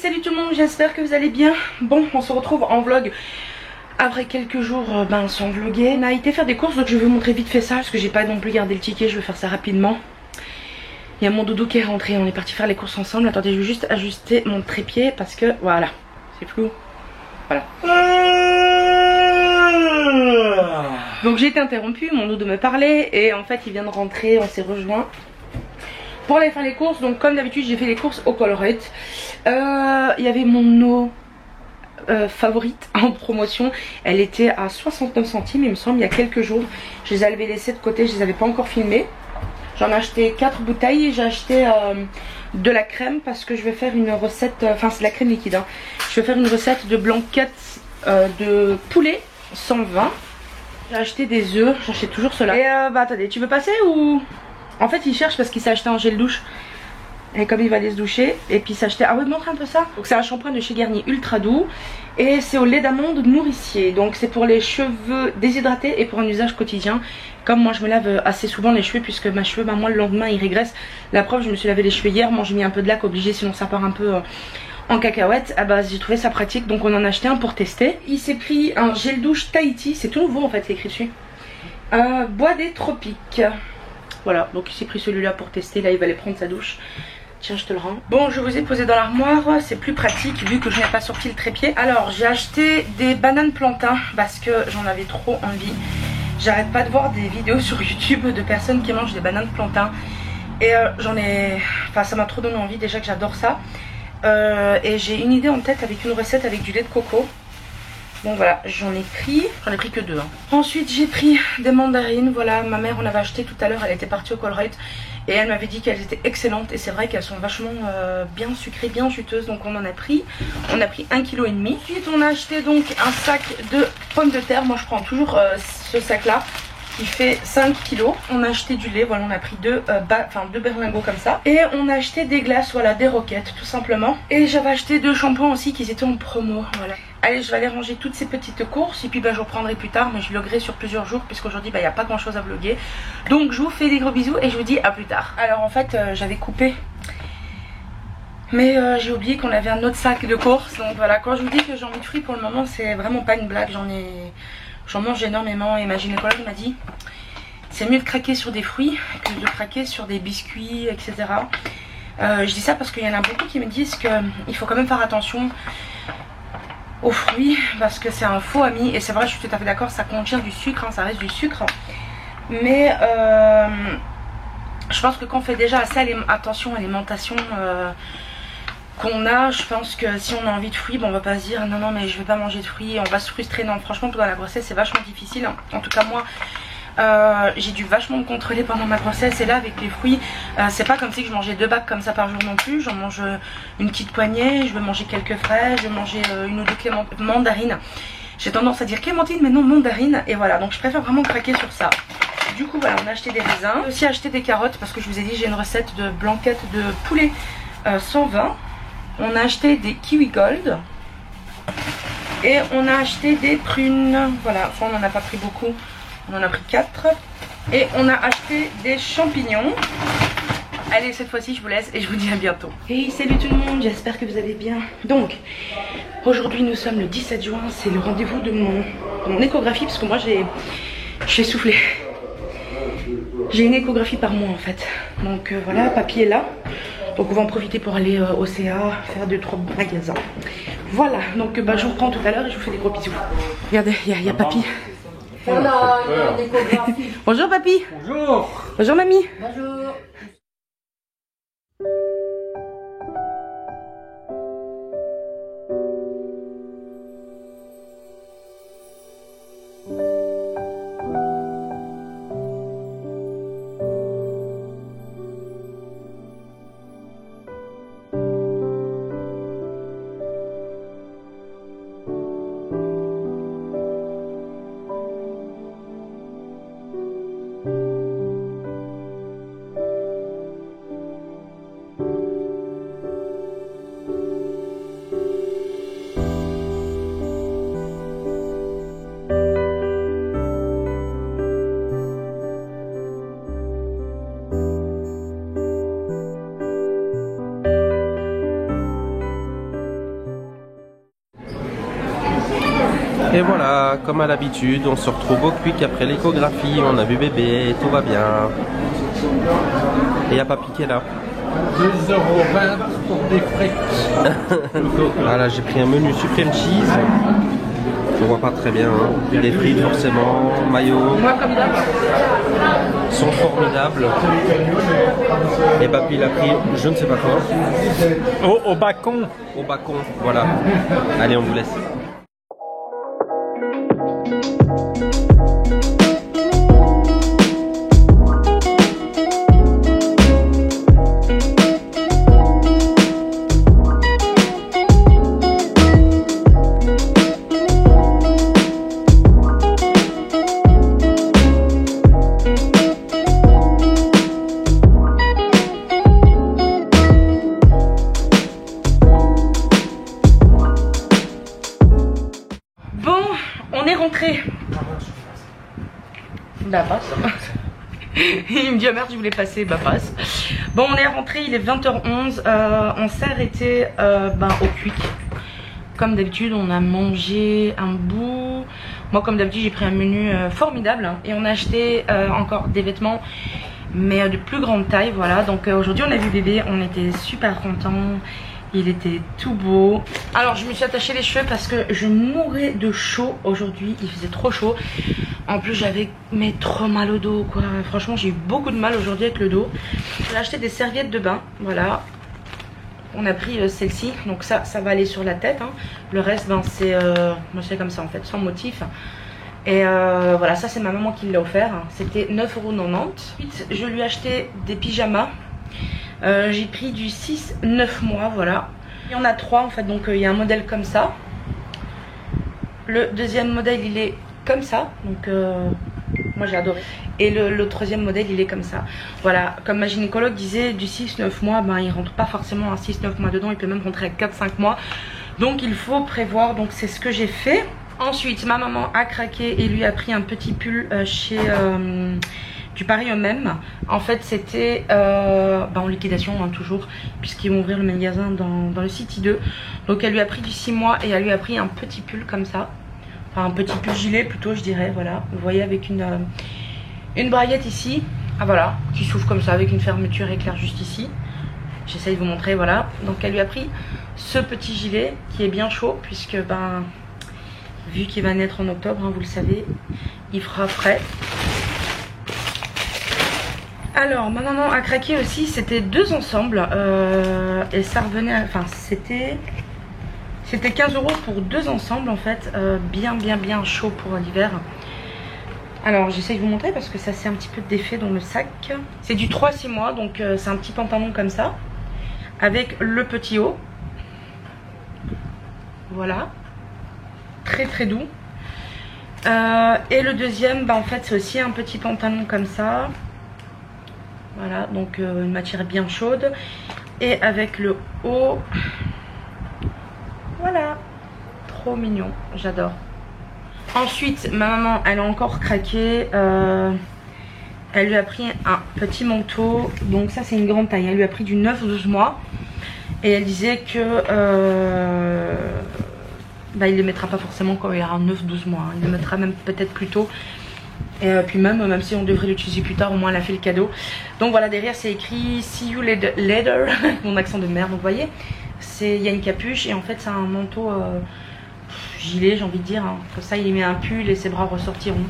salut tout le monde, j'espère que vous allez bien. Bon, on se retrouve en vlog après quelques jours sans vlogger. On a été faire des courses, donc je vais vous montrer vite fait ça parce que j'ai pas non plus gardé le ticket, je vais faire ça rapidement. Il y a mon doudou qui est rentré, on est parti faire les courses ensemble. Attendez, je vais juste ajuster mon trépied parce que voilà, c'est flou. Voilà. Donc j'ai été interrompue, mon doudou me parlait et en fait il vient de rentrer, on s'est rejoint pour aller faire les courses. Donc comme d'habitude j'ai fait les courses au Colruyt. Il y avait mon eau favorite en promotion, elle était à 69 centimes il me semble, il y a quelques jours. Je les avais laissées de côté, je les avais pas encore filmées. J'en ai acheté 4 bouteilles et j'ai acheté de la crème parce que je vais faire une recette, enfin c'est de la crème liquide hein. Je vais faire une recette de blanquette de poulet 120. J'ai acheté des œufs, j'achète toujours cela. Et attendez, tu veux passer ou... En fait il cherche parce qu'il s'est acheté un gel douche. Et comme il va aller se doucher, et puis s'acheter... Ah ouais, montre un peu ça. Donc c'est un shampoing de chez Garnier ultra doux. Et c'est au lait d'amande nourricier. Donc c'est pour les cheveux déshydratés et pour un usage quotidien. Comme moi je me lave assez souvent les cheveux, puisque ma cheveux, moi le lendemain ils régressent. La preuve, je me suis lavé les cheveux hier, moi j'ai mis un peu de lac obligé, sinon ça part un peu en cacahuète. Ah bah j'ai trouvé ça pratique, donc on en a acheté un pour tester. Il s'est pris un gel douche Tahiti, c'est tout nouveau en fait, c'est écrit dessus. Bois des tropiques. Voilà, donc il s'est pris celui-là pour tester, là il va aller prendre sa douche. Tiens, je te le rends. Bon, je vous ai posé dans l'armoire, c'est plus pratique vu que je n'ai pas sorti le trépied. Alors, j'ai acheté des bananes plantains parce que j'en avais trop envie. J'arrête pas de voir des vidéos sur YouTube de personnes qui mangent des bananes plantains. Et j'en ai... Enfin, ça m'a trop donné envie, déjà que j'adore ça. Et j'ai une idée en tête avec une recette avec du lait de coco. Bon voilà, j'en ai pris que 2 hein. Ensuite j'ai pris des mandarines, voilà, ma mère en avait acheté tout à l'heure, elle était partie au Colruyt et elle m'avait dit qu'elles étaient excellentes et c'est vrai qu'elles sont vachement bien sucrées, bien juteuses, donc on en a pris 1,5 kg. Ensuite on a acheté donc un sac de pommes de terre, moi je prends toujours ce sac là qui fait 5 kg. On a acheté du lait, voilà, on a pris deux berlingots comme ça. Et on a acheté des glaces, voilà, des roquettes tout simplement. Et j'avais acheté 2 shampoings aussi qui étaient en promo, voilà. Allez, je vais aller ranger toutes ces petites courses et puis je reprendrai plus tard, mais je vloggerai sur plusieurs jours puisqu'aujourd'hui il n'y a pas grand chose à vlogger. Donc je vous fais des gros bisous et je vous dis à plus tard. Alors en fait j'avais coupé, mais j'ai oublié qu'on avait un autre sac de courses. Donc voilà, quand je vous dis que j'ai envie de fruits pour le moment, c'est vraiment pas une blague, j'en mange énormément et ma gynécologue m'a dit c'est mieux de craquer sur des fruits que de craquer sur des biscuits, etc. Je dis ça parce qu'il y en a beaucoup qui me disent qu'il faut quand même faire attention aux fruits parce que c'est un faux ami. Et c'est vrai, je suis tout à fait d'accord, ça contient du sucre, hein, ça reste du sucre. Mais je pense que quand on fait déjà assez attention à l'alimentation qu'on a, je pense que si on a envie de fruits, bon, on va pas se dire non non mais je vais pas manger de fruits, on va se frustrer. Non, franchement pendant la grossesse c'est vachement difficile hein. En tout cas moi j'ai dû vachement me contrôler pendant ma grossesse. Et là avec les fruits c'est pas comme si je mangeais 2 bacs comme ça par jour non plus. J'en mange une petite poignée, je vais manger quelques fraises, je vais manger une ou 2 mandarines. J'ai tendance à dire clémentine mais non mandarine. Et voilà, donc je préfère vraiment craquer sur ça. Du coup voilà, on a acheté des raisins. J'ai aussi acheté des carottes parce que je vous ai dit j'ai une recette de blanquette de poulet 120. On a acheté des kiwi gold. Et on a acheté des prunes. Voilà, enfin on n'en a pas pris beaucoup. On en a pris 4. Et on a acheté des champignons. Allez, cette fois-ci je vous laisse et je vous dis à bientôt. Hey, salut tout le monde, j'espère que vous allez bien. Donc, aujourd'hui nous sommes le 17 juin. C'est le rendez-vous de mon échographie. Parce que moi j'ai soufflé. J'ai une échographie par mois en fait. Donc voilà, papy est là. Donc on va en profiter pour aller au CA, faire 2-3 magasins. Voilà, donc je vous reprends tout à l'heure et je vous fais des gros bisous. Regardez, il y a papy. On a une échographie. Bonjour papy. Bonjour. Bonjour mamie. Bonjour. Et voilà, comme à l'habitude, on se retrouve au Quick après l'échographie, on a vu bébé, tout va bien. Et il n'y a papy qui est là. 2,20 € pour des frites. Voilà, j'ai pris un menu supreme cheese. On voit pas très bien, hein. Des frites forcément, maillot. Moi comme d'hab. Sont formidables. Et papy il a pris je ne sais pas quoi. Au bacon. Au bacon, voilà. Allez, on vous laisse. Bah passe. Il me dit ah merde je voulais passer, bah passe. Bon on est rentré, il est 20h11. On s'est arrêté au Quick. Comme d'habitude on a mangé un bout. Moi comme d'habitude j'ai pris un menu formidable. Et on a acheté encore des vêtements mais de plus grande taille. Voilà donc aujourd'hui on a vu bébé, on était super contents. Il était tout beau. Alors je me suis attachée les cheveux parce que je mourais de chaud aujourd'hui. Il faisait trop chaud. En plus j'avais trop mal au dos quoi. Franchement j'ai eu beaucoup de mal aujourd'hui avec le dos. J'ai acheté des serviettes de bain. Voilà. On a pris celle-ci. Donc ça va aller sur la tête. Hein. Le reste c'est comme ça en fait. Sans motif. Et voilà, ça c'est ma maman qui me l'a offert. C'était 9,90 €. Ensuite je lui ai acheté des pyjamas. J'ai pris du 6-9 mois, voilà. Il y en a 3 en fait, donc il y a un modèle comme ça. Le deuxième modèle il est comme ça, donc moi j'ai adoré. Et le troisième modèle il est comme ça. Voilà, comme ma gynécologue disait, du 6-9 mois, il rentre pas forcément à 6-9 mois dedans, il peut même rentrer à 4-5 mois. Donc il faut prévoir, donc c'est ce que j'ai fait. Ensuite ma maman a craqué et lui a pris un petit pull chez... du Paris eux-mêmes. En fait c'était en liquidation hein, toujours, puisqu'ils vont ouvrir le magasin dans le City 2. Donc elle lui a pris du 6 mois et elle lui a pris un petit pull comme ça. Enfin un petit pull gilet plutôt je dirais, voilà. Vous voyez avec une braguette ici. Ah voilà, qui s'ouvre comme ça avec une fermeture éclair juste ici. J'essaye de vous montrer, voilà. Donc elle lui a pris ce petit gilet qui est bien chaud puisque vu qu'il va naître en octobre, hein, vous le savez, il fera frais. Alors ma maman a craqué aussi, c'était 2 ensembles et ça revenait, c'était 15 € pour 2 ensembles en fait, bien chaud pour l'hiver. Alors j'essaye de vous montrer parce que ça c'est un petit peu d'effet dans le sac. C'est du 3-6 mois donc c'est un petit pantalon comme ça avec le petit haut. Voilà, très doux. Et le deuxième en fait c'est aussi un petit pantalon comme ça. Voilà, donc une matière bien chaude. Et avec le haut. Voilà. Trop mignon, j'adore. Ensuite, ma maman, elle a encore craqué. Elle lui a pris un petit manteau. Donc ça, c'est une grande taille. Elle lui a pris du 9-12 mois. Et elle disait que... il ne le mettra pas forcément quand il aura 9-12 mois. Il le mettra même peut-être plus tôt. Et puis même si on devrait l'utiliser plus tard, au moins elle a fait le cadeau. Donc voilà, derrière c'est écrit See you later. Mon accent de merde, vous voyez. Il y a une capuche et en fait c'est un manteau gilet, j'ai envie de dire. Hein. Comme ça il met un pull et ses bras ressortiront.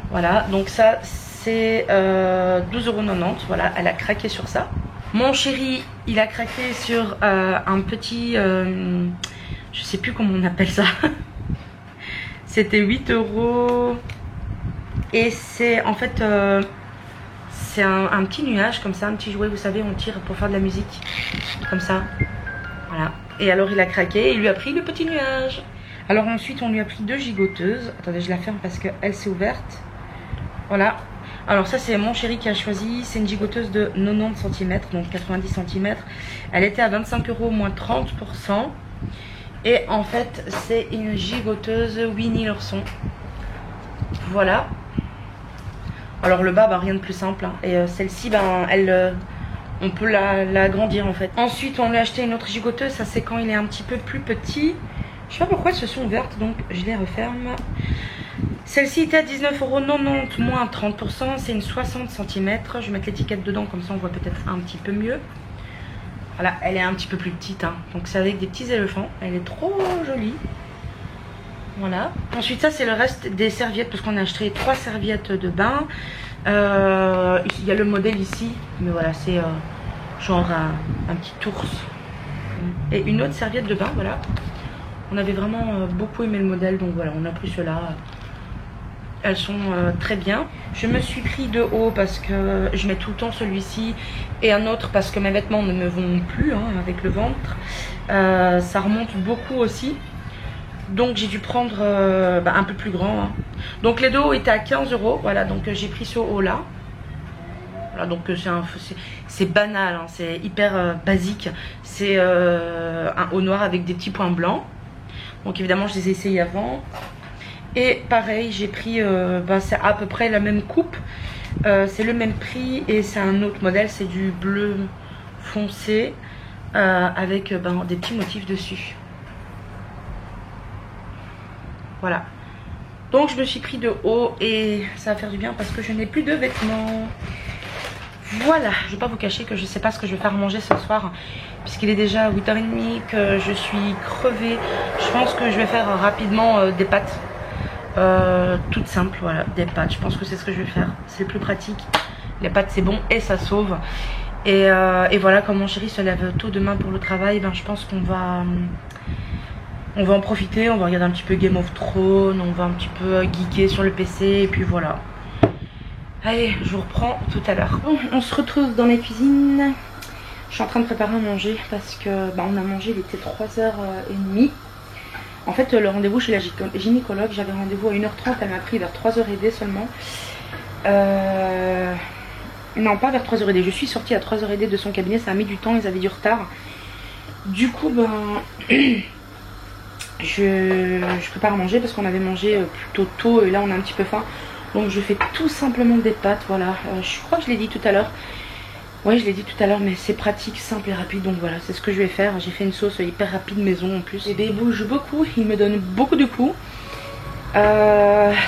Voilà, donc ça c'est 12,90 €. Voilà, elle a craqué sur ça. Mon chéri, il a craqué sur un petit... je sais plus comment on appelle ça. C'était 8 €. Et c'est en fait c'est un petit nuage comme ça, un petit jouet, vous savez, on tire pour faire de la musique comme ça. Voilà. Et alors il a craqué et il lui a pris le petit nuage. Alors ensuite on lui a pris 2 gigoteuses. Attendez, je la ferme parce qu'elle s'est ouverte. Voilà. Alors ça c'est mon chéri qui a choisi. C'est une gigoteuse de 90 cm, donc 90 cm. Elle était à 25 € moins 30%. Et en fait c'est une gigoteuse Winnie l'ourson. Voilà. Alors le bas, rien de plus simple. Hein. Et celle-ci, on peut l'agrandir en fait. Ensuite, on lui a acheté une autre gigoteuse. Ça, c'est quand il est un petit peu plus petit. Je sais pas pourquoi elles se sont ouvertes, donc je les referme. Celle-ci était à 19,90 €, moins 30%. C'est une 60 cm. Je vais mettre l'étiquette dedans, comme ça on voit peut-être un petit peu mieux. Voilà, elle est un petit peu plus petite, hein. Donc c'est avec des petits éléphants. Elle est trop jolie. Voilà. Ensuite, ça c'est le reste des serviettes, parce qu'on a acheté 3 serviettes de bain. Il y a le modèle ici, mais voilà, c'est genre un petit ours. Et une autre serviette de bain, voilà. On avait vraiment beaucoup aimé le modèle, donc voilà, on a pris cela. Elles sont très bien. Je me suis pris de haut parce que je mets tout le temps celui-ci et un autre parce que mes vêtements ne me vont plus, hein, avec le ventre. Ça remonte beaucoup aussi. Donc j'ai dû prendre un peu plus grand, hein. Donc les deux hauts étaient à 15 €. Voilà, donc j'ai pris ce haut là. Voilà, donc c'est banal, hein, c'est hyper basique. C'est un haut noir avec des petits points blancs. Donc évidemment je les ai essayés avant. Et pareil, j'ai pris, c'est à peu près la même coupe. C'est le même prix et c'est un autre modèle. C'est du bleu foncé avec des petits motifs dessus. Voilà. Donc je me suis pris de haut et ça va faire du bien parce que je n'ai plus de vêtements. Voilà, je ne vais pas vous cacher que je ne sais pas ce que je vais faire manger ce soir, puisqu'il est déjà 8 h 30, que je suis crevée. Je pense que je vais faire rapidement des pâtes. Toutes simples, voilà, des pâtes. Je pense que c'est ce que je vais faire. C'est le plus pratique. Les pâtes c'est bon et ça sauve. Et voilà, comme mon chéri se lève tôt demain pour le travail, je pense qu'on va... On va en profiter, on va regarder un petit peu Game of Thrones, on va un petit peu geeker sur le PC et puis voilà. Allez, je vous reprends tout à l'heure. Bon, on se retrouve dans la cuisine. Je suis en train de préparer à manger parce que on a mangé, il était 3 h 30. En fait, le rendez-vous chez la gynécologue, j'avais rendez-vous à 1 h 30, elle m'a pris vers 3 h 30 seulement. Non, pas vers 3 h 30, je suis sortie à 3 h 30 de son cabinet, ça a mis du temps, ils avaient du retard. Du coup, je prépare à manger parce qu'on avait mangé plutôt tôt et là on a un petit peu faim. Donc je fais tout simplement des pâtes, voilà. Je crois que je l'ai dit tout à l'heure. Ouais, je l'ai dit tout à l'heure, mais c'est pratique, simple et rapide. Donc voilà, c'est ce que je vais faire. J'ai fait une sauce hyper rapide maison en plus. Bébé bouge beaucoup, il me donne beaucoup de coups.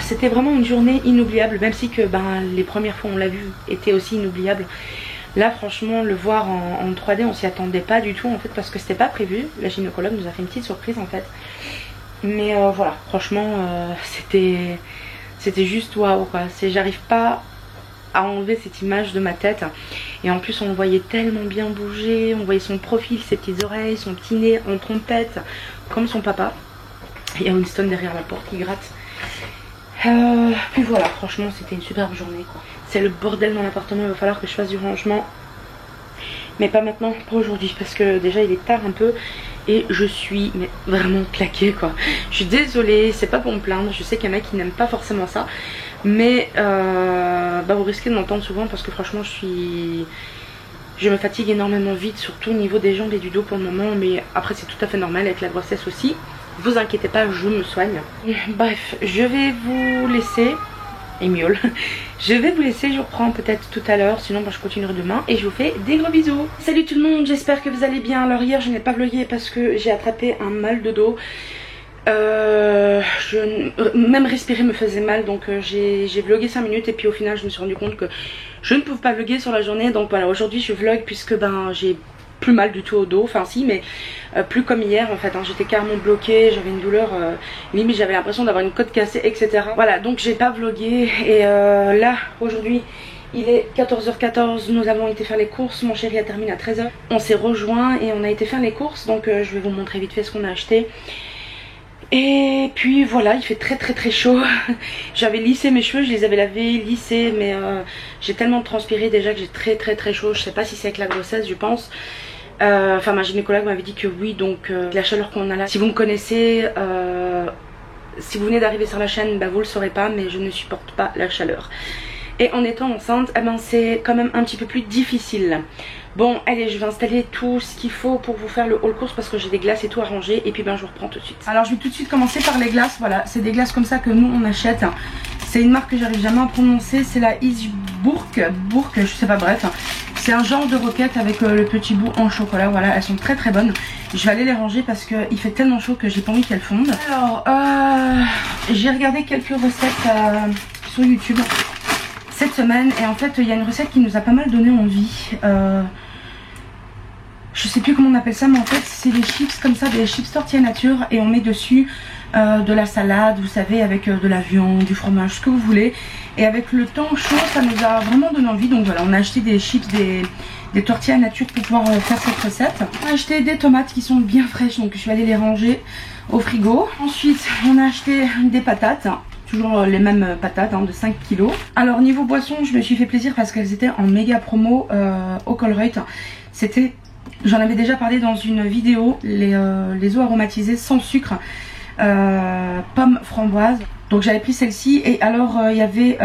C'était vraiment une journée inoubliable, même si que les premières fois on l'a vu étaient aussi inoubliables. Là franchement, le voir en 3D, on s'y attendait pas du tout en fait, parce que c'était pas prévu. La gynécologue nous a fait une petite surprise en fait. Mais voilà, franchement c'était juste waouh quoi. J'arrive pas à enlever cette image de ma tête. Et en plus on le voyait tellement bien bouger, on voyait son profil, ses petites oreilles, son petit nez en trompette, comme son papa. Il y a Winston derrière la porte qui gratte. Puis voilà, franchement c'était une superbe journée quoi. C'est le bordel dans l'appartement, il va falloir que je fasse du rangement. Mais pas maintenant, pour aujourd'hui, parce que déjà il est tard un peu. Et je suis vraiment claquée quoi. Je suis désolée, c'est pas pour me plaindre. Je sais qu'il y en a qui n'aiment pas forcément ça. Mais vous risquez de m'entendre souvent parce que franchement je me fatigue énormément vite. Surtout au niveau des jambes et du dos pour le moment. Mais après c'est tout à fait normal avec la grossesse aussi. Vous inquiétez pas, je me soigne. Bref, je vais vous laisser. Et miaule. Je vais vous laisser, je vous reprends peut-être tout à l'heure, sinon je continuerai demain et je vous fais des gros bisous. Salut tout le monde, j'espère que vous allez bien. Alors hier je n'ai pas vlogué parce que j'ai attrapé un mal de dos. Même respirer me faisait mal, donc j'ai vlogué 5 minutes et puis au final je me suis rendu compte que je ne pouvais pas vloguer sur la journée. Donc voilà, aujourd'hui je vlog puisque j'ai plus mal du tout au dos, enfin si, mais plus comme hier en fait, hein. J'étais carrément bloquée, j'avais une douleur, limite j'avais l'impression d'avoir une côte cassée, etc. Voilà, donc j'ai pas vlogué et là aujourd'hui il est 14 h 14, nous avons été faire les courses, mon chéri a terminé à 13 h. On s'est rejoint et on a été faire les courses, donc je vais vous montrer vite fait ce qu'on a acheté. Et puis voilà, il fait très chaud. J'avais lissé mes cheveux, je les avais lavés, lissés, mais j'ai tellement transpiré déjà que j'ai très chaud. Je sais pas si c'est avec la grossesse, je pense. Enfin ma gynécologue m'avait dit que oui, donc la chaleur qu'on a là, si vous me connaissez, si vous venez d'arriver sur la chaîne, vous le saurez pas, mais je ne supporte pas la chaleur. Et en étant enceinte, c'est quand même un petit peu plus difficile. Bon allez, je vais installer tout ce qu'il faut pour vous faire le haul course parce que j'ai des glaces et tout à ranger. Et puis je vous reprends tout de suite. Alors je vais tout de suite commencer par les glaces. Voilà, c'est des glaces comme ça que nous on achète. C'est une marque que j'arrive jamais à prononcer, c'est la Isbourg, je sais pas, bref. C'est un genre de roquette avec le petit bout en chocolat, voilà, elles sont très bonnes. Je vais aller les ranger parce qu'il fait tellement chaud que j'ai pas envie qu'elles fondent. Alors, j'ai regardé quelques recettes sur YouTube cette semaine. Et en fait, il y a une recette qui nous a pas mal donné envie. Je sais plus comment on appelle ça, mais en fait, c'est des chips comme ça, des chips tortilla nature. Et on met dessus de la salade, vous savez, avec de la viande, du fromage, ce que vous voulez. Et avec le temps chaud, ça nous a vraiment donné envie. Donc voilà, on a acheté des chips, des tortillas nature pour pouvoir faire cette recette. On a acheté des tomates qui sont bien fraîches, donc je vais aller les ranger au frigo. Ensuite, on a acheté des patates. Toujours les mêmes patates de 5 kg. Alors niveau boisson, je me suis fait plaisir parce qu'elles étaient en méga promo au Colruyt. C'était, j'en avais déjà parlé dans une vidéo, les eaux aromatisées sans sucre, pomme framboise. Donc j'avais pris celle-ci et alors il y avait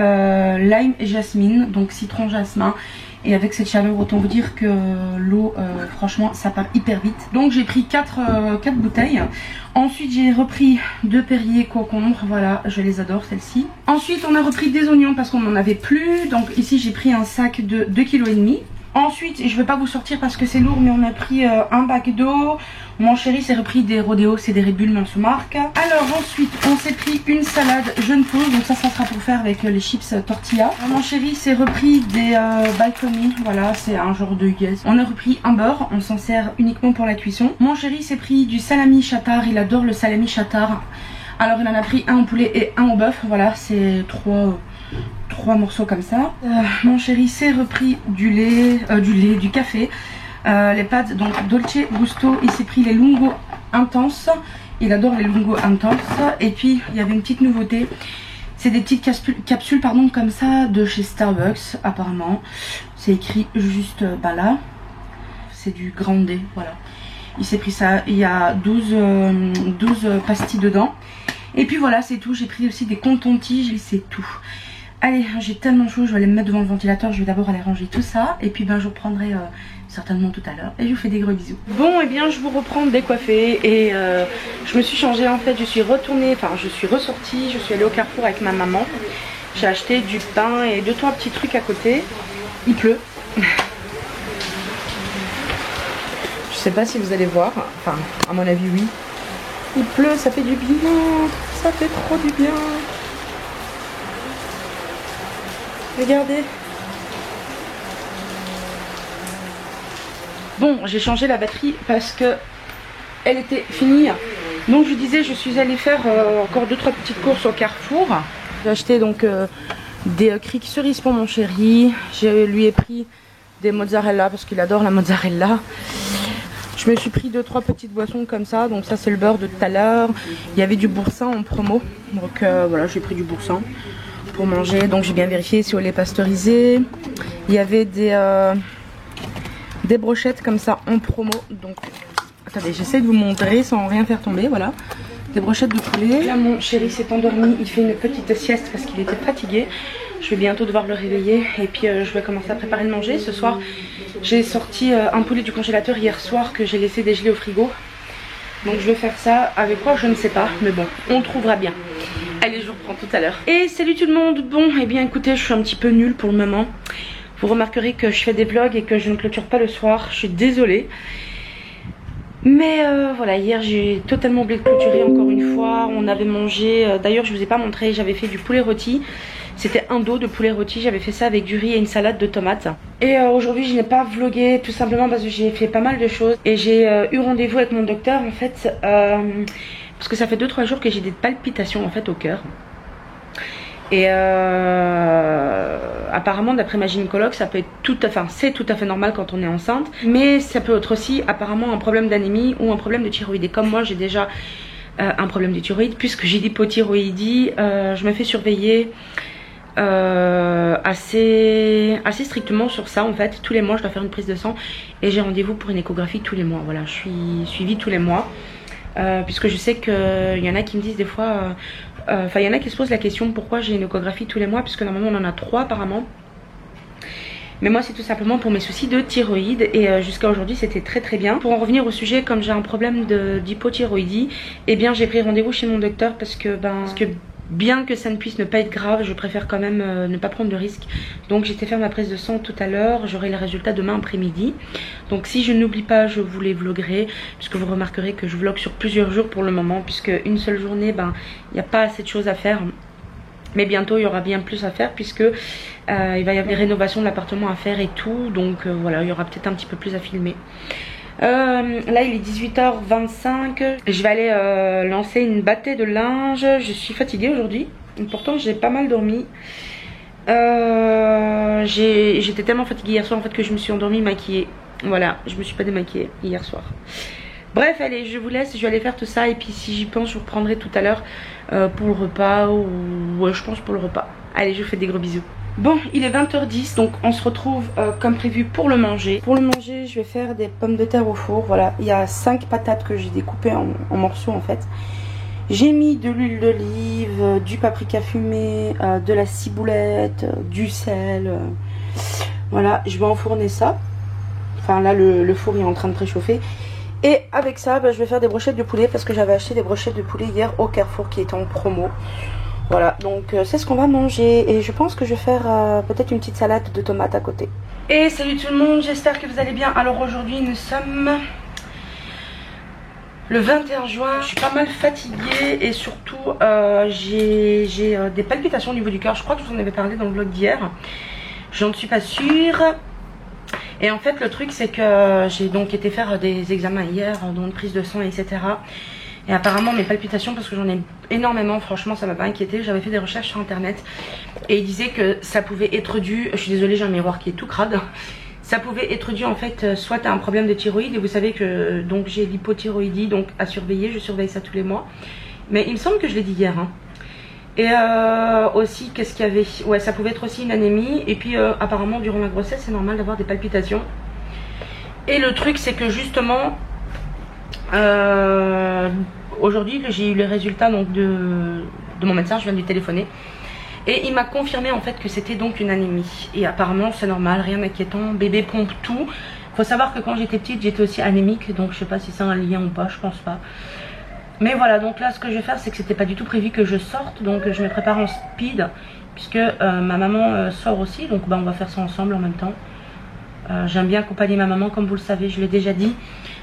lime et jasmine, donc citron jasmin. Et avec cette chaleur, autant vous dire que l'eau, franchement, ça part hyper vite. Donc j'ai pris 4 bouteilles. Ensuite j'ai repris 2 Perrier concombre. Voilà, je les adore celles-ci. Ensuite on a repris des oignons parce qu'on n'en avait plus. Donc ici j'ai pris un sac de 2,5 kg. Ensuite, je ne vais pas vous sortir parce que c'est lourd, mais on a pris un bac d'eau. Mon chéri s'est repris des Rodeo, c'est des Red Bull, mais on se marque. Alors ensuite, on s'est pris une salade jeune pousse, donc ça sera pour faire avec les chips tortilla. Mon chéri s'est repris des balcony, voilà, c'est un genre de yes. On a repris un beurre, on s'en sert uniquement pour la cuisson. Mon chéri s'est pris du salami chatard, il adore le salami chatard. Alors il en a pris un au poulet et un au bœuf, voilà, c'est 3 morceaux comme ça. Mon chéri s'est repris du café, les pâtes donc Dolce Gusto. Il s'est pris les lungo intenses, il adore les lungo intenses. Et puis il y avait une petite nouveauté, c'est des petites capsules pardon, comme ça de chez Starbucks apparemment. C'est écrit juste là, c'est du grande, voilà. Il s'est pris ça, il y a 12 pastilles dedans. Et puis voilà, c'est tout. J'ai pris aussi des coton-tiges, c'est tout. Allez, j'ai tellement chaud, je vais aller me mettre devant le ventilateur. Je vais d'abord aller ranger tout ça. Et puis ben je reprendrai certainement tout à l'heure. Et je vous fais des gros bisous. Bon, et bien je vous reprends décoiffée. Et je me suis changée en fait. Je suis retournée, enfin je suis ressortie. Je suis allée au Carrefour avec ma maman. J'ai acheté du pain et 2-3 petits trucs à côté. Il pleut. Je sais pas si vous allez voir. Enfin, à mon avis, oui. Il pleut, ça fait du bien. Ça fait trop du bien. Regardez. Bon, j'ai changé la batterie parce que elle était finie. Donc je disais, je suis allée faire encore 2-3 petites courses au Carrefour. J'ai acheté donc des criques cerises pour mon chéri. Je lui ai pris des mozzarella parce qu'il adore la mozzarella. Je me suis pris 2-3 petites boissons comme ça. Donc ça c'est le beurre de tout à l'heure. Il y avait du boursin en promo. Donc voilà, j'ai pris du boursin pour manger. Donc j'ai bien vérifié si au lait pasteurisé. Il y avait des brochettes comme ça en promo. Donc attendez, j'essaie de vous montrer sans rien faire tomber. Voilà, des brochettes de poulet. Là mon chéri s'est endormi. Il fait une petite sieste parce qu'il était fatigué. Je vais bientôt devoir le réveiller. Et puis je vais commencer à préparer le manger. Ce soir j'ai sorti un poulet du congélateur hier soir que j'ai laissé dégeler au frigo. Donc je vais faire ça avec quoi je ne sais pas. Mais bon, on trouvera bien. Allez, je vous reprends tout à l'heure. Et salut tout le monde. Bon, et bien écoutez, je suis un petit peu nulle pour le moment. Vous remarquerez que je fais des vlogs et que je ne clôture pas le soir. Je suis désolée. Mais voilà, hier j'ai totalement oublié de clôturer encore une fois. On avait mangé, d'ailleurs je vous ai pas montré, j'avais fait du poulet rôti. C'était un dos de poulet rôti, j'avais fait ça avec du riz et une salade de tomates. Et aujourd'hui je n'ai pas vlogué tout simplement parce que j'ai fait pas mal de choses. Et j'ai eu rendez-vous avec mon docteur en fait, parce que ça fait 2-3 jours que j'ai des palpitations en fait au cœur. Et apparemment d'après ma gynécologue ça peut être c'est tout à fait normal quand on est enceinte. Mais ça peut être aussi apparemment un problème d'anémie ou un problème de thyroïde. Et comme moi j'ai déjà un problème de thyroïde, puisque j'ai d'hypothyroïdie, je me fais surveiller assez strictement sur ça en fait. Tous les mois je dois faire une prise de sang et j'ai rendez-vous pour une échographie tous les mois. Voilà, je suis suivie tous les mois. Puisque je sais qu'il y en a qui me disent des fois, il y en a qui se posent la question pourquoi j'ai une échographie tous les mois, puisque normalement on en a 3 apparemment. Mais moi c'est tout simplement pour mes soucis de thyroïde et jusqu'à aujourd'hui c'était très très bien. Pour en revenir au sujet, comme j'ai un problème d'hypothyroïdie, et bien j'ai pris rendez-vous chez mon docteur parce que bien que ça ne puisse ne pas être grave, je préfère quand même ne pas prendre de risques. Donc j'ai été faire ma prise de sang tout à l'heure, j'aurai les résultats demain après-midi. Donc si je n'oublie pas, je vous les vloguerai, puisque vous remarquerez que je vlogue sur plusieurs jours pour le moment, puisque une seule journée, ben il n'y a pas assez de choses à faire. Mais bientôt il y aura bien plus à faire, puisque il va y avoir des rénovations de l'appartement à faire et tout. Donc voilà, il y aura peut-être un petit peu plus à filmer. Là il est 18h25. Je vais aller lancer une bâtée de linge. Je suis fatiguée aujourd'hui, pourtant j'ai pas mal dormi. J'étais tellement fatiguée hier soir en fait que je me suis endormie maquillée. Voilà, je me suis pas démaquillée hier soir. Bref, allez, je vous laisse, je vais aller faire tout ça. Et puis si j'y pense, je vous reprendrai tout à l'heure pour le repas. Ou ouais, je pense pour le repas. Allez, je vous fais des gros bisous. Bon, il est 20h10, donc on se retrouve comme prévu pour le manger. Pour le manger, je vais faire des pommes de terre au four. Voilà, il y a 5 patates que j'ai découpées en morceaux en fait. J'ai mis de l'huile d'olive, du paprika fumé, de la ciboulette, du sel. Voilà, je vais enfourner ça. Enfin là, le four est en train de préchauffer. Et avec ça, bah, je vais faire des brochettes de poulet parce que j'avais acheté des brochettes de poulet hier au Carrefour qui étaient en promo. Voilà, donc c'est ce qu'on va manger et je pense que je vais faire peut-être une petite salade de tomates à côté. Et salut tout le monde, j'espère que vous allez bien. Alors aujourd'hui nous sommes le 21 juin, je suis pas mal fatiguée et surtout j'ai des palpitations au niveau du cœur. Je crois que je vous en avais parlé dans le vlog d'hier, j'en suis pas sûre. Et en fait le truc c'est que j'ai donc été faire des examens hier, donc prise de sang etc. Et apparemment mes palpitations, parce que j'en ai énormément, franchement ça m'a pas inquiété. J'avais fait des recherches sur internet et ils disaient que ça pouvait être dû, je suis désolée j'ai un miroir qui est tout crade, ça pouvait être dû en fait soit à un problème de thyroïde. Et vous savez que donc j'ai l'hypothyroïdie, donc à surveiller, je surveille ça tous les mois. Mais il me semble que je l'ai dit hier hein. Et aussi qu'est-ce qu'il y avait, ouais ça pouvait être aussi une anémie. Et puis apparemment durant la grossesse c'est normal d'avoir des palpitations. Et le truc c'est que justement aujourd'hui j'ai eu les résultats donc de mon médecin, je viens de lui téléphoner. Et il m'a confirmé en fait que c'était donc une anémie. Et apparemment c'est normal, rien d'inquiétant, bébé pompe tout. Faut savoir que quand j'étais petite j'étais aussi anémique, donc je sais pas si c'est un lien ou pas, je pense pas. Mais voilà, donc là ce que je vais faire c'est que c'était pas du tout prévu que je sorte. Donc je me prépare en speed puisque ma maman sort aussi. Donc bah, on va faire ça ensemble en même temps. J'aime bien accompagner ma maman comme vous le savez, je l'ai déjà dit.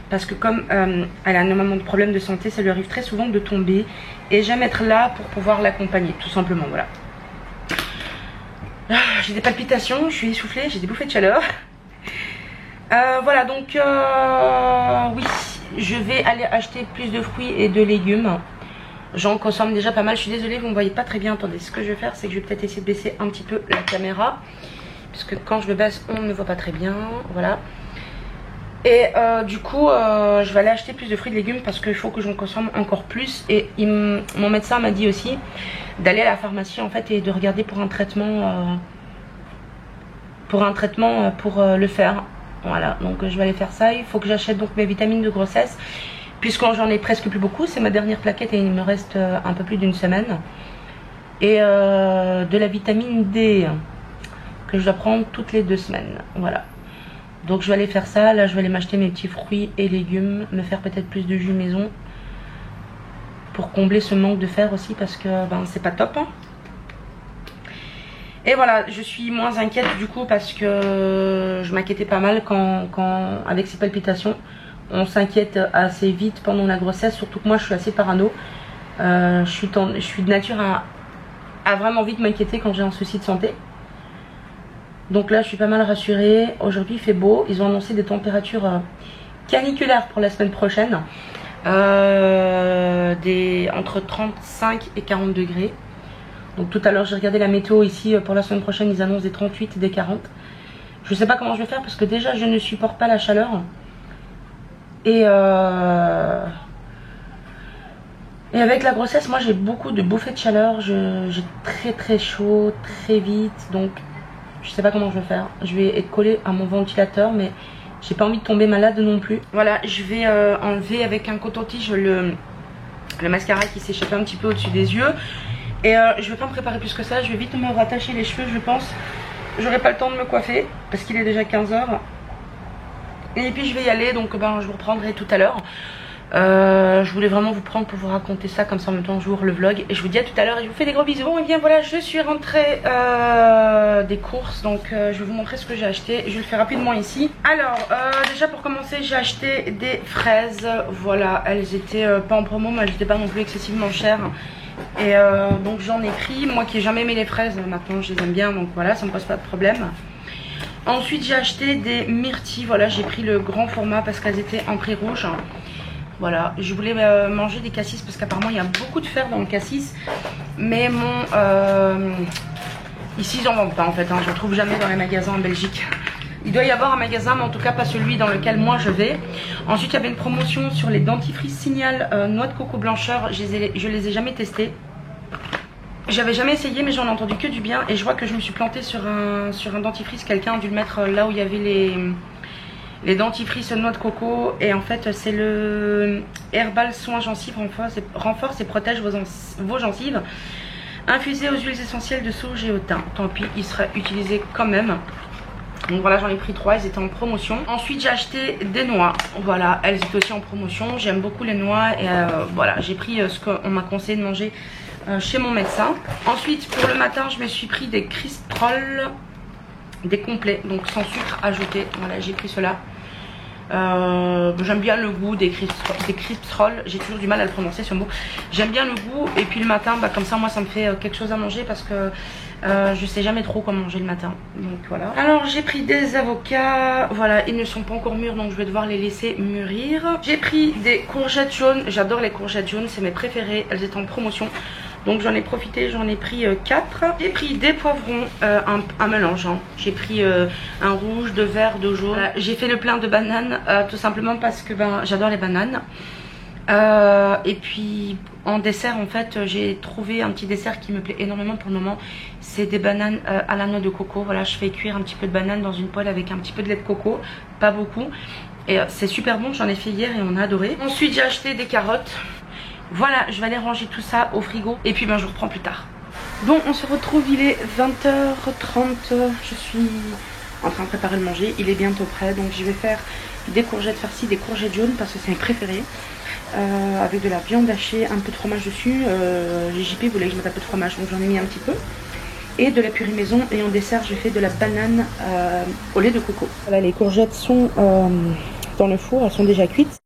Parce que comme elle a énormément de problèmes de santé, ça lui arrive très souvent de tomber. Et j'aime être là pour pouvoir l'accompagner, tout simplement, voilà. J'ai des palpitations, je suis essoufflée, j'ai des bouffées de chaleur. Voilà, donc oui, je vais aller acheter plus de fruits et de légumes. J'en consomme déjà pas mal, je suis désolée, vous ne me voyez pas très bien. Attendez, ce que je vais faire, c'est que je vais peut-être essayer de baisser un petit peu la caméra. Parce que quand je le baisse, on ne me voit pas très bien, voilà. Et du coup je vais aller acheter plus de fruits et de légumes parce qu'il faut que j'en consomme encore plus. Et mon médecin m'a dit aussi d'aller à la pharmacie en fait et de regarder pour un traitement pour le faire. Voilà, donc je vais aller faire ça. Il faut que j'achète donc mes vitamines de grossesse puisque j'en ai presque plus beaucoup. C'est ma dernière plaquette et il me reste un peu plus d'une semaine. Et de la vitamine D que je dois prendre toutes les 2 semaines. Voilà. Donc je vais aller faire ça, là je vais aller m'acheter mes petits fruits et légumes, me faire peut-être plus de jus maison pour combler ce manque de fer aussi parce que ben, c'est pas top hein. Et voilà, je suis moins inquiète du coup parce que je m'inquiétais pas mal quand avec ces palpitations. On s'inquiète assez vite pendant la grossesse, surtout que moi je suis assez parano. Je suis de nature à vraiment vite m'inquiéter quand j'ai un souci de santé. Donc là je suis pas mal rassurée. Aujourd'hui il fait beau, ils ont annoncé des températures caniculaires pour la semaine prochaine, entre 35 et 40 degrés. Donc tout à l'heure j'ai regardé la météo ici, pour la semaine prochaine ils annoncent des 38 et des 40. Je sais pas comment je vais faire parce que déjà je ne supporte pas la chaleur. Et avec la grossesse moi j'ai beaucoup de bouffées de chaleur, j'ai très chaud, très vite. Donc je sais pas comment je vais faire. Je vais être collée à mon ventilateur mais j'ai pas envie de tomber malade non plus. Voilà, je vais enlever avec un coton-tige le mascara qui s'est échappé un petit peu au-dessus des yeux. Et je vais pas me préparer plus que ça, je vais vite me rattacher les cheveux je pense. J'aurai pas le temps de me coiffer parce qu'il est déjà 15 h. Et puis je vais y aller, donc ben, je vous reprendrai tout à l'heure. Je voulais vraiment vous prendre pour vous raconter ça, comme ça en même temps j'ouvre le vlog. Et je vous dis à tout à l'heure et je vous fais des gros bisous. Bon et bien voilà, je suis rentrée des courses, donc je vais vous montrer ce que j'ai acheté. Je vais le faire rapidement ici. Alors déjà pour commencer, j'ai acheté des fraises. Voilà, elles étaient pas en promo, mais elles n'étaient pas non plus excessivement chères. Et donc j'en ai pris. Moi qui ai jamais aimé les fraises, maintenant je les aime bien, donc voilà, ça me pose pas de problème. Ensuite j'ai acheté des myrtilles. Voilà, j'ai pris le grand format parce qu'elles étaient en prix rouge. Voilà, je voulais manger des cassis parce qu'apparemment il y a beaucoup de fer dans le cassis. Mais ici ils en vendent pas en fait, hein. Je ne trouve jamais dans les magasins en Belgique. Il doit y avoir un magasin, mais en tout cas pas celui dans lequel moi je vais. Ensuite il y avait une promotion sur les dentifrices Signal noix de coco blancheur. Je les ai jamais testés. J'avais jamais essayé, mais j'en ai entendu que du bien. Et je vois que je me suis plantée sur un dentifrice. Quelqu'un a dû le mettre là où il y avait les dentifrices noix de coco. Et en fait c'est le Herbal Soin Gencives, renforce et protège vos gencives. Infusé aux huiles essentielles de sauge et au thym. Tant pis, il sera utilisé quand même. Donc voilà, j'en ai pris 3, elles étaient en promotion. Ensuite j'ai acheté des noix. Voilà, elles étaient aussi en promotion. J'aime beaucoup les noix. Et voilà, j'ai pris ce qu'on m'a conseillé de manger chez mon médecin. Ensuite pour le matin je me suis pris des crisprolls, des complets, donc sans sucre ajouté. Voilà, j'ai pris cela. J'aime bien le goût des crisprolls. J'ai toujours du mal à le prononcer ce mot. J'aime bien le goût. Et puis le matin, comme ça moi ça me fait quelque chose à manger, parce que je sais jamais trop quoi manger le matin. Donc voilà. Alors j'ai pris des avocats. Voilà, ils ne sont pas encore mûrs, donc je vais devoir les laisser mûrir. J'ai pris des courgettes jaunes. J'adore les courgettes jaunes, c'est mes préférées. Elles étaient en promotion, donc j'en ai profité, j'en ai pris 4. J'ai pris des poivrons, un mélange, hein. J'ai pris un rouge, de vert, de jaune. Voilà. J'ai fait le plein de bananes, tout simplement parce que j'adore les bananes. Et puis en dessert en fait j'ai trouvé un petit dessert qui me plaît énormément pour le moment. C'est des bananes à la noix de coco. Voilà, je fais cuire un petit peu de banane dans une poêle avec un petit peu de lait de coco, pas beaucoup. Et c'est super bon, j'en ai fait hier et on a adoré. Ensuite j'ai acheté des carottes. Voilà, je vais aller ranger tout ça au frigo et puis je reprends plus tard. Bon, on se retrouve, il est 20h30. Je suis en train de préparer le manger, il est bientôt prêt. Donc je vais faire des courgettes farcies, des courgettes jaunes parce que c'est mes préférés. Avec de la viande hachée, un peu de fromage dessus. JP voulait que je mette un peu de fromage, donc j'en ai mis un petit peu. Et de la purée maison. Et en dessert j'ai fait de la banane au lait de coco. Voilà, les courgettes sont dans le four, elles sont déjà cuites.